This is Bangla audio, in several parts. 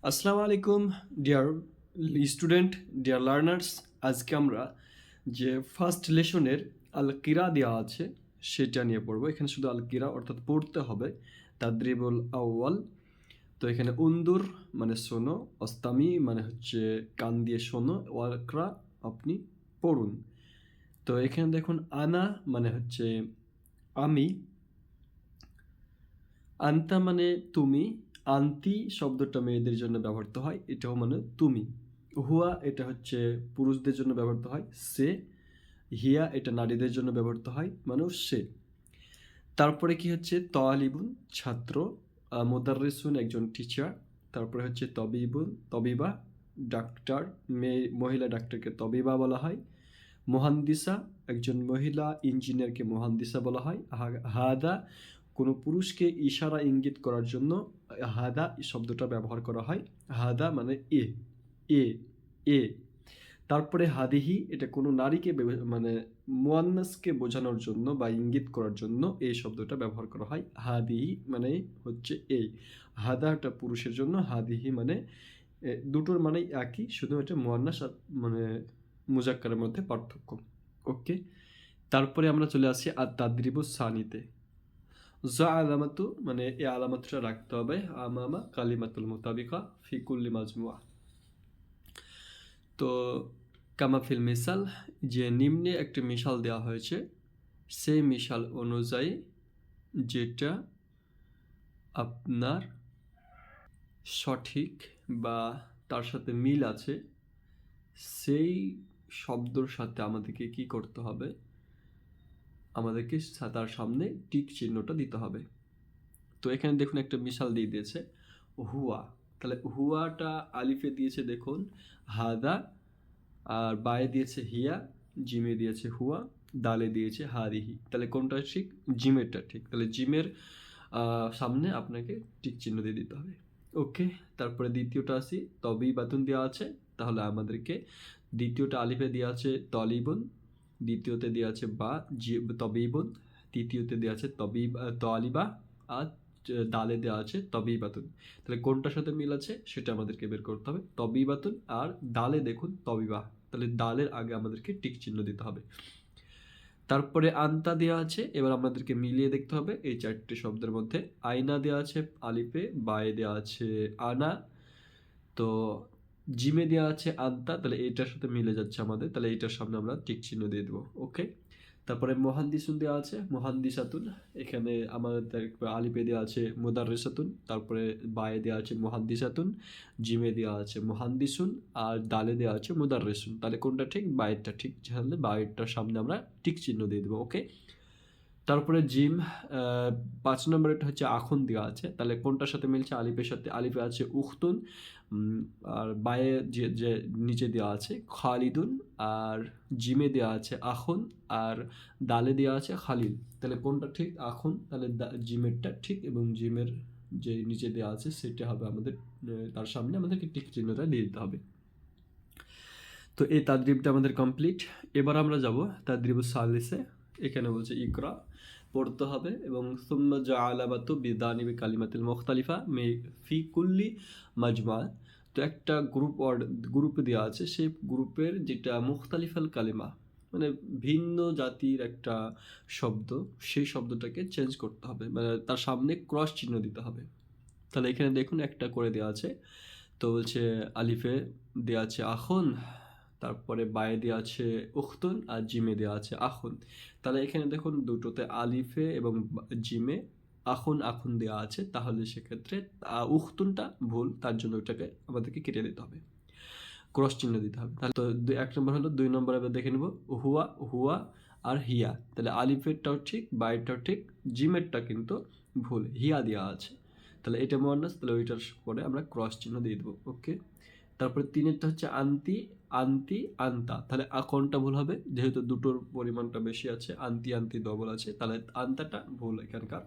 আসসালামু আলাইকুম ডিয়ার স্টুডেন্ট, ডিয়ার লার্নার্স। আজকে আমরা যে ফার্স্ট লেসনের আল কিরা দেওয়া আছে সেটা নিয়ে পড়বো। এখানে শুধু আল কিরা অর্থাৎ পড়তে হবে। তাদরিবুল আউয়াল। তো এখানে উন্দুর মানে শোনো, অস্তামি মানে হচ্ছে কান দিয়ে শোনো, ওয়াকরা আপনি পড়ুন। তো এখানে দেখুন আনা মানে হচ্ছে আমি, আন্তা মানে তুমি, আন্তি শব্দটা মেয়েদের জন্য ব্যবহৃত হয়, এটাও মানে তুমি। হুয়া এটা হচ্ছে পুরুষদের জন্য ব্যবহৃত হয়, সে। হিয়া এটা নারীদের জন্য ব্যবহৃত হয়, মানে সে। তারপরে কি হচ্ছে তালিবুন ছাত্র, মুদাররিসুন একজন টিচার। তারপরে হচ্ছে তবিবুন তবিবা ডাক্তার, মহিলা ডাক্তারকে তবিবা বলা হয়। মুহান্দিসা একজন মহিলা ইঞ্জিনিয়ারকে মুহান্দিসা বলা হয়। হাদা কোনো পুরুষকে ইশারা ইঙ্গিত করার জন্য হাদা শব্দটা ব্যবহার করা হয়। হাদা মানে এ, এ, এ। তারপরে হাদিহি এটা কোনো নারীকে মানে মুয়ান্নাসকে বোঝানোর জন্য বা ইঙ্গিত করার জন্য এই শব্দটা ব্যবহার করা হয়। হাদিহি মানে হচ্ছে এই। হাদাটা পুরুষের জন্য, হাদিহি মানে দুটোর মানেই একই, শুধু এটা মুয়ান্নাস আর মানে মুজাক্কারের মধ্যে পার্থক্য। ওকে, তারপরে আমরা চলে আসি আর তাদরিবু সানিতে। যা আলামাতু মানে এই আলামাতটা রাখতে হবে আমামা কালিমাতুল মুতাবিকা ফি কুল্লি মাজমুয়া। তো কামাফিল মিসাল, যে নিম্নে একটি মিসাল দেওয়া হয়েছে সেই মিসাল অনুযায়ী যেটা আপনার সঠিক বা তার সাথে মিল আছে সেই শব্দর সাথে আমাদেরকে কি করতে হবে, আমাদেরকে তার সামনে টিক চিহ্নটা দিতে হবে। তো এখানে দেখুন একটা মিসাল দিয়ে দিয়েছে হুয়া, তাহলে হুয়াটা আলিফে দিয়েছে দেখুন হাদা, আর বায়ে দিয়েছে হিয়া, জিমে দিয়েছে হুয়া, দালে দিয়েছে হাদিহি। তাহলে কোনটা ঠিক? জিমেরটা ঠিক। তাহলে জিমের সামনে আপনাকে টিক চিহ্ন দিয়ে দিতে হবে। ওকে, তারপরে দ্বিতীয়টা আসি তবেই বাতুন দেওয়া আছে, তাহলে আমাদেরকে দ্বিতীয়টা আলিফে দেওয়া আছে তলিবুন, দ্বিতীয়তে দেওয়া আছে বা তবিবুন, তৃতীয়তে দেওয়া আছে তলিবা, আর দালে দেওয়া আছে তবিবাতুন। তাহলে কোনটার সাথে মিল আছে সেটা আমাদেরকে বের করতে হবে। তবিবাতুন আর দালে দেখুন তবিবা, তাহলে দালের আগে আমাদেরকে টিক চিহ্ন দিতে হবে। তারপরে আন্তা দেওয়া আছে, এবার আমাদেরকে মিলিয়ে দেখতে হবে এই চারটে শব্দের মধ্যে। আয়না দেওয়া আছে আলিফে, বায়ে দেওয়া আছে আনা, তো জিমে দেওয়া আছে আন্তা, তাহলে এটার সাথে মিলে যাচ্ছে আমাদের, তাহলে এটার সামনে আমরা টিক চিহ্ন দিয়ে দেবো। ওকে, তারপরে মোহান্দিসুন দেওয়া আছে মোহান্দিসাতুন, এখানে আমাদের আলিপে দেওয়া আছে মুদাররিসাতুন, তারপরে বায়ে দেওয়া আছে মোহান্দিসাতুন, জিমে দেওয়া আছে মোহান্দিসুন, আর দালে দেওয়া আছে মুদাররিসুন। তাহলে কোনটা ঠিক? বায়েরটা ঠিক, তাহলে বায়েরটার সামনে আমরা টিক চিহ্ন দিয়ে দেবো। ওকে, তারপরে জিম ৫ নম্বরেরটা হচ্ছে আখুন দেওয়া আছে, তাহলে কোনটার সাথে মিলছে? আলিফের সাথে। আলিফে আছে উখতুন, আর বায়ে যে নিচে দেওয়া আছে খালিদুন, আর জিমে দেওয়া আছে আখুন, আর দালে দেওয়া আছে খালিল। তাহলে কোনটা ঠিক? আখুন, তাহলে জিমেরটা ঠিক, এবং জিমের যে নিচে দেওয়া আছে সেটা হবে আমাদের, তার সামনে আমাদেরকে টিক চিহ্নটা দিয়ে দিতে হবে। তো এই তাদরিবটা আমাদের কমপ্লিট। এবার আমরা যাব তাদরিবুস সালিসে। এখানে বলছে ইকরা পড়তে হবে, এবং সুম্মা জাআলাবাতু বিদানিবি কালিমাতিল মুখতালিফা ফি কুল্লি মাজমা। তো একটা গ্রুপ দেওয়া আছে, সেই গ্রুপের যেটা মুখতালিফাল কালিমা মানে ভিন্ন জাতির একটা শব্দ, সেই শব্দটাকে চেঞ্জ করতে হবে, মানে তার সামনে ক্রস চিহ্ন দিতে হবে। তাহলে এখানে দেখুন একটা করে দেওয়া আছে, তো বলছে আলিফে দেওয়া আছে আখুন, তারপরে বায়ে দেওয়া আছে উখতুন, আর জিমে দেওয়া আছে আখুন। তাহলে এখানে দেখুন দুটোতে আলিফে এবং জিমে আখুন আখুন দেওয়া আছে, তাহলে সেক্ষেত্রে উখতুনটা ভুল, তার জন্য ওটাকে আমাদেরকে কেটে দিতে হবে, ক্রস চিহ্ন দিতে হবে। তাহলে তো ১ নম্বর হলো। ২ নম্বর এবার দেখে নেব হুয়া, হুয়া আর হিয়া। তাহলে আলিফেরটাও ঠিক, বায়েরটাও ঠিক, জিমেরটা কিন্তু ভুল, হিয়া দেওয়া আছে। তাহলে এটা মুয়ান্নাস, তাহলে ওইটার পরে আমরা ক্রস চিহ্ন দিয়ে দেবো। ওকে, তারপরে ৩-এরটা হচ্ছে আন্তি, আন্তি, আন্তা। তাহলে কোনটা ভুল হবে? যেহেতু দুটোর পরিমাণটা বেশি আছে, আন্তি আন্তি ডবল আছে, তাহলে আন্তাটা ভুল এখানকার,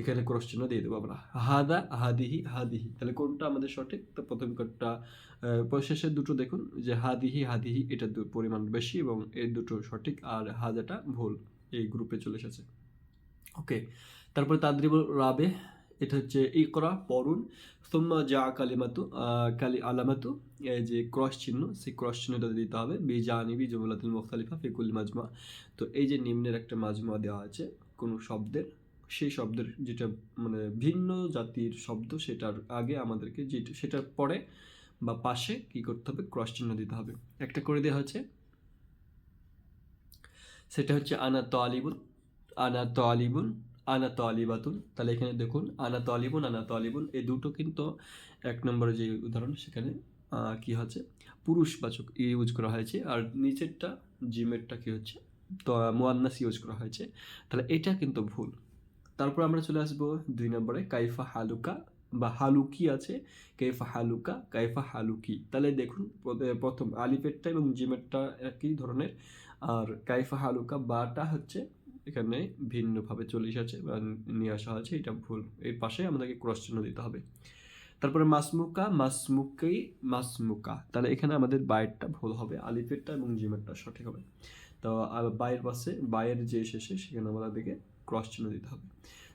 এখানে ক্রস চিহ্ন দিয়ে দেবো আমরা। হাদা, হাদিহি, হাদিহি। তাহলে কোনটা আমাদের সঠিক? তো প্রথম কোনটা, শেষের দুটো দেখুন যে হাদিহি, হাদিহি এটা পরিমাণ বেশি, এবং এই দুটো সঠিক, আর হাদাটা ভুল, এই গ্রুপে চলে এসেছে। ওকে, তারপরে তাদরিবুল রাবে, এটা হচ্ছে ইকরা পড়ুন, সুম্মা যা আলামাতু, এই যে ক্রস চিহ্ন, সেই ক্রস চিহ্নটা দিতে হবে, বিজানিবি জুমলাতুল মুখতালিফা ফি কুল্লি মাজমা। তো এই যে নিম্নের একটা মাজমুয়া দেওয়া আছে কোনো শব্দের, সেই শব্দের যেটা মানে ভিন্ন জাতির শব্দ, সেটার আগে আমাদেরকে যেটা সেটার পরে বা পাশে কি করতে হবে, ক্রস চিহ্ন দিতে হবে। একটা করে দেওয়া হচ্ছে, সেটা হচ্ছে আনা তালিবুন, আনা তালিবুন, আনা তালিবাতুন। তাহলে এখানে দেখুন আনা তালিবুন, আনা তালিবুন, এই দুটো কিন্তু এক নম্বরে যে উদাহরণ সেখানে কি হচ্ছে, পুরুষবাচক ইউজ করা হয়েছে, আর নিচেরটা জিমেরটা কি হচ্ছে, তো মুয়ান্নাস ইউজ করা হয়েছে। তাহলে এটা কিন্তু ভুল। তারপর আমরা চলে আসবো 2 নম্বরে, কাইফা হালুকা বা হালুকি আছে, কাইফা হালুকা, কাইফা হালুকি। তাহলে দেখুন প্রথম আলিফেরটা এবং জিমেরটা একই ধরনের, আর কাইফা হালুকা বাটা হচ্ছে এখানে ভিন্নভাবে চলে এসেছে বা নিয়ে আসা হয়েছে, এটা ভুল। এর পাশে আমাদেরকে ক্রস চিহ্ন দিতে হবে। তারপরে মাসমুকা, মাসমুকি, মাসমুকা। তাহলে এখানে আমাদের বায়েরটা ভুল হবে, আলিফেরটা এবং জিমেরটা সঠিক হবে। তো বায়ের পাশে, বায়ের যে শেষে, সেখানে আমাদেরকে ক্রস চিহ্ন দিতে হবে।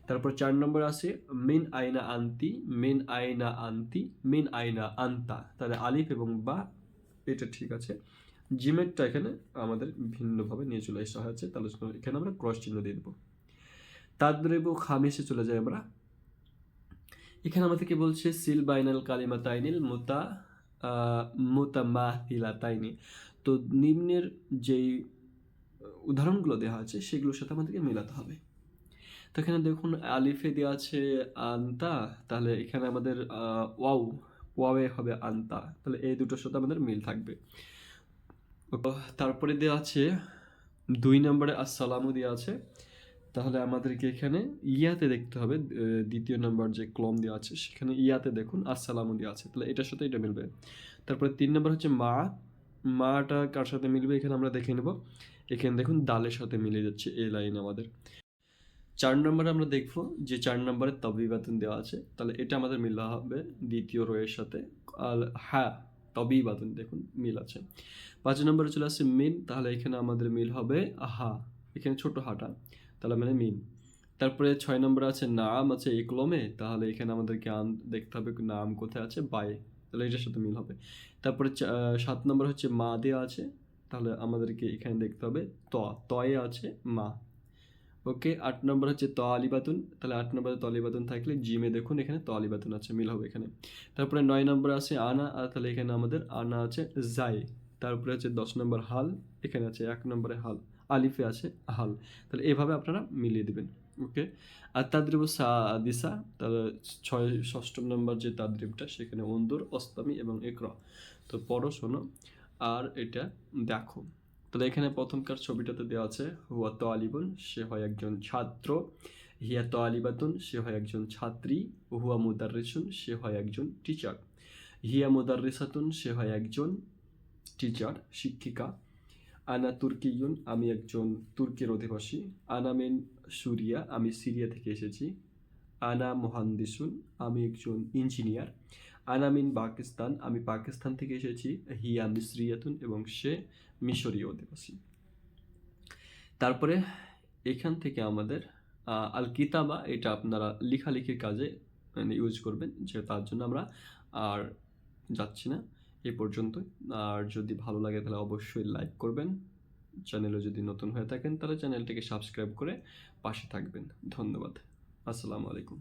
তারপর 4 নম্বর আছে মিন আইনা আন্তি, মিন আইনা আন্তি, মিন আইনা আন্তা। তাহলে আলিফ এবং বা এটা ঠিক আছে, জিমেরটা এখানে আমাদের ভিন্নভাবে নিয়ে চলে আসা হয়েছে, তাহলে এখানে আমরা ক্রস চিহ্ন দিয়ে দেবো। তাদরিবু খামিসে চলে যাই আমরা। এখানে আমাদেরকে বলছে সিল বাইনাল কালিমাতাইনিল মুতামাথিলাতাইনি। তো নিম্নের যেই উদাহরণগুলো দেওয়া আছে সেগুলোর সাথে আমাদেরকে মেলাতে হবে। তো এখানে দেখুন আলিফে দেওয়া আছে আন্তা, তাহলে এখানে আমাদের ওয়াওয়ে হবে আন্তা, তাহলে এই দুটোর সাথে আমাদের মিল থাকবে। তারপরে দেওয়া আছে 2 নম্বরে আসসালামু দেওয়া আছে, তাহলে আমাদেরকে এখানে ইয়াতে দেখতে হবে, দ্বিতীয় নম্বর যে ক্লম দেওয়া আছে সেখানে ইয়াতে দেখুন আসসালামু দেওয়া আছে, তাহলে এটার সাথে এটা মিলবে। তারপরে 3 নম্বর হচ্ছে মাটা কার সাথে মিলবে এখানে আমরা দেখে নেব। এখানে দেখুন দালের সাথে মিলে যাচ্ছে এই লাইন আমাদের। 4 নম্বরে আমরা দেখবো যে 4 নম্বরে তবিবাতুন দেওয়া আছে, তাহলে এটা আমাদের মিল হবে দ্বিতীয় রোয়ের সাথে। হ্যাঁ, তবিবাতুন দেখুন মিল আছে। 5 নম্বরে চলে আসছে মিন, তাহলে এখানে আমাদের মিল হবে হা, এখানে ছোট হাটা, তাহলে মানে মিন। তারপরে 6 নম্বরে আছে নাম আছে ইকলমে, তাহলে এখানে আমাদেরকে দেখতে হবে নাম কোথায় আছে, বায়ে, তাহলে এটার সাথে মিল হবে। তারপরে 7 নম্বর হচ্ছে মা দেওয়া আছে, তাহলে আমাদেরকে এখানে দেখতে হবে তয়ে আছে মা। ওকে, 8 নম্বর হচ্ছে তালিবাতুন, তাহলে 8 নম্বরে তালিবাতুন থাকলে জিমে দেখুন এখানে তালিবাতুন আছে, মিল হবে এখানে। তারপরে 9 নম্বর আছে আনা, আর তাহলে এখানে আমাদের আনা আছে জাই। তারপরে হচ্ছে 10 নম্বর হাল, এখানে আছে 1 নম্বরে হাল, আলিফে আছে হাল, তাহলে এভাবে আপনারা মিলিয়ে দেবেন। ওকে, আর তাদরিব সাদিসা, তাহলে 6ষ্ঠ নম্বর যে তাদরিবটা সেখানে উন্দুর, অস্তামি এবং ইকরা। তো পড়ো, শোনো আর এটা দেখো। তাহলে এখানে প্রথমকার ছবিটাতে দেওয়া আছে হুয়া তালিবুন, সে হয় একজন ছাত্র, হিয়া তালিবাতুন, সে হয় একজন ছাত্রী, হুয়া মুদাররিসুন, সে হয় একজন টিচার, হিয়া মুদাররিসাতুন, সে হয় একজন টিচার শিক্ষিকা, আনা তুর্কিয়ুন, আমি একজন তুর্কির অধিবাসী, আনা মিন সুরিয়া, আমি সিরিয়া থেকে এসেছি, আনা মুহান্দিসুন, আমি একজন ইঞ্জিনিয়ার, আনা মিন পাকিস্তান, আমি পাকিস্তান থেকে এসেছি, হিয়া মিসরিয়াতুন, এবং সে মিশরীয় অধিবাসী। তারপরে এখান থেকে আমাদের আল কিতাবা, এটা আপনারা লেখালেখির কাজে ইউজ করবেন, যে তার জন্য আমরা আর যাচ্ছি না, এই পর্যন্ত। আর যদি ভালো লাগে তাহলে অবশ্যই লাইক করবেন, চ্যানেলে যদি নতুন হয়ে থাকেন তাহলে চ্যানেলটিকে সাবস্ক্রাইব করে পাশে থাকবেন। ধন্যবাদ, আসসালামু আলাইকুম।